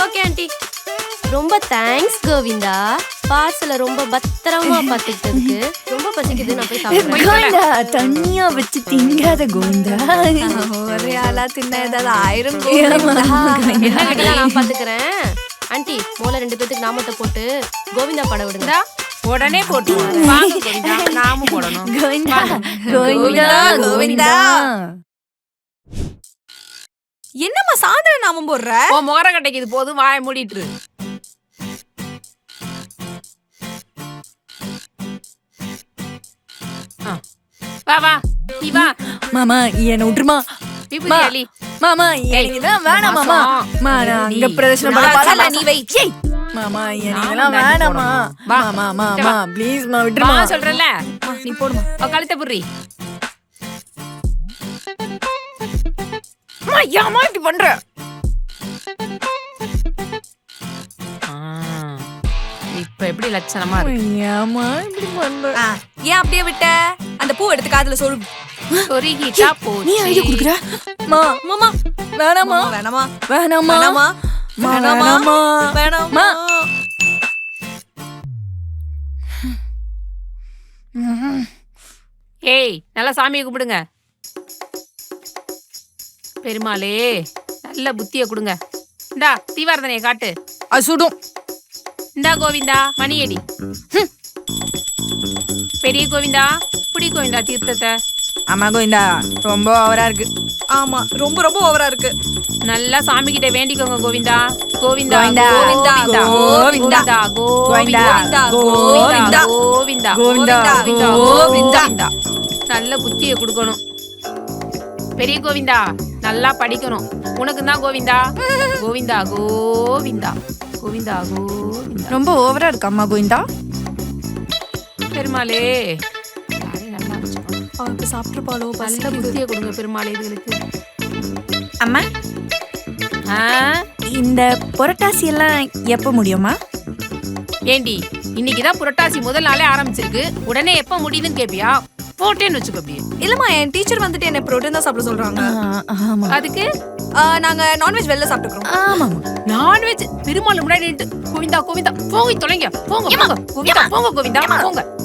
Okay aunty. ரொம்ப thanks Govinda. பார்சல ரொம்ப பத்திரமா பாத்துக்கிட்டதுக்கு. ரொம்ப பசிக்குது, நான் போய் சாப்பிடுறேன். கோவிந்தா தண்ணியா வச்சு திங்காத கோவிந்தா. ஒரே ஆளா தின்ன ஏதாவது ஆயிரம் நான் பாத்துக்கிறேன். ஆண்டி மோல 2 பேத்துக்கு நாமத்தை போட்டு கோவிந்தா பாட விடுங்க. உடனே போட்டு வாங்க கோவிந்தா, நாமும் போடணும். கோவிந்தா கோவிந்தா கோவிந்தா. என்னம்மா சாயந்தர நாமம் போடுற? ஓ மோர கட்டைக்கு இது போதும், வாயை மூடிட்டு. வா வா நீ வா. மாமா என்ன விட்டுருமா. விபூதி அள்ளி. மாமா எனக்குதான் வேணாம் மாமா. மா நான் அங்க பிரதர்ஷனம் பண்ண பாலா நீ வை. மாமா எனக்குலாம் வேணாமா. மாமா மாமா ப்ளீஸ் மா விட்டுருமா சொல்றல. நீ போடுமா. கழுத்தை புர்றி. அம்மா ஏமா இப்படி பண்ற? இப்ப எப்படி லட்சணமா இருக்கு? ஏமா இப்படி பண்ற? ஏன் அப்படியே விட்ட? அந்த பூ எடுத்து காதுல சொருகு. சொருகிட்டா நீ ஐடியா போச்சு. குடுக்குற? மா மாமா வேணாமா வேணாமா வேணாமா வேணாமா வேணாமா வேணாமா. ஏய் நல்லா சாமியை கும்பிடுங்க. பெருமாளே நல்ல புத்திய கொடுங்க. இந்தா தீவார்த்தனைய காட்டு. அசுடும். இந்தா கோவிந்தா மணியடி. பெரிய கோவிந்தா புடி கோவிந்தா தீர்த்தத்தை. ஆமா கோவிந்தா ரொம்ப ஓவரா இருக்கு. ஆமா ரொம்ப ரொம்ப ஓவரா இருக்கு. நல்லா சாமி கிட்ட வேண்டிக்கோங்க கோவிந்தா. கோவிந்தா கோவிந்தா, கோவிந்தா கோவிந்தா, கோவிந்தா கோவிந்தா, கோவிந்தா கோவிந்தா, கோவிந்தா கோவிந்தா, கோவிந்தா கோவிந்தா. நல்ல புத்திய கொடுக்கணும். பெரிய கோவிந்தா நல்லா படிக்கணும். உனக்கு தான் கோவிந்தா. கோவிந்தா கோவிந்தா கோவிந்தா கோவிந்தா. ரொம்ப ஓவரா இருக்கு அம்மா கோவிந்தா. பெருமாளே நல்லா வச்சுக்கோ. அவனுக்கு சாப்பிட்டுருப்பாளோ? நல்ல புத்திய கொடுங்க பெருமாளே இதுகளுக்கு. அம்மா இந்த புரட்டாசி எல்லாம் எப்ப முடியுமா? ஏண்டி இன்னைக்குதான் புரட்டாசி முதல் நாளே ஆரம்பிச்சிருக்கு. உடனே எப்ப முடியுதுன்னு கேப்பியா? போட்டேன்னு வச்சுக்கோ அப்படியே. இல்லம்மா என் டீச்சர் வந்துட்டு என்ன புரோட்டீன் தான் சாப்பிட சொல்றாங்க. ஆமா அதுக்கு நாங்க நான்வெஜ் வெளில சாப்பிட்டுக்கிறோம். ஆமா நான்வெஜ் பெருமாள் முன்னாடி கோவிந்தா கோவிந்தா போங்க தொலைங்க. போங்க கோவிந்தா போங்க கோவிந்தா போங்க.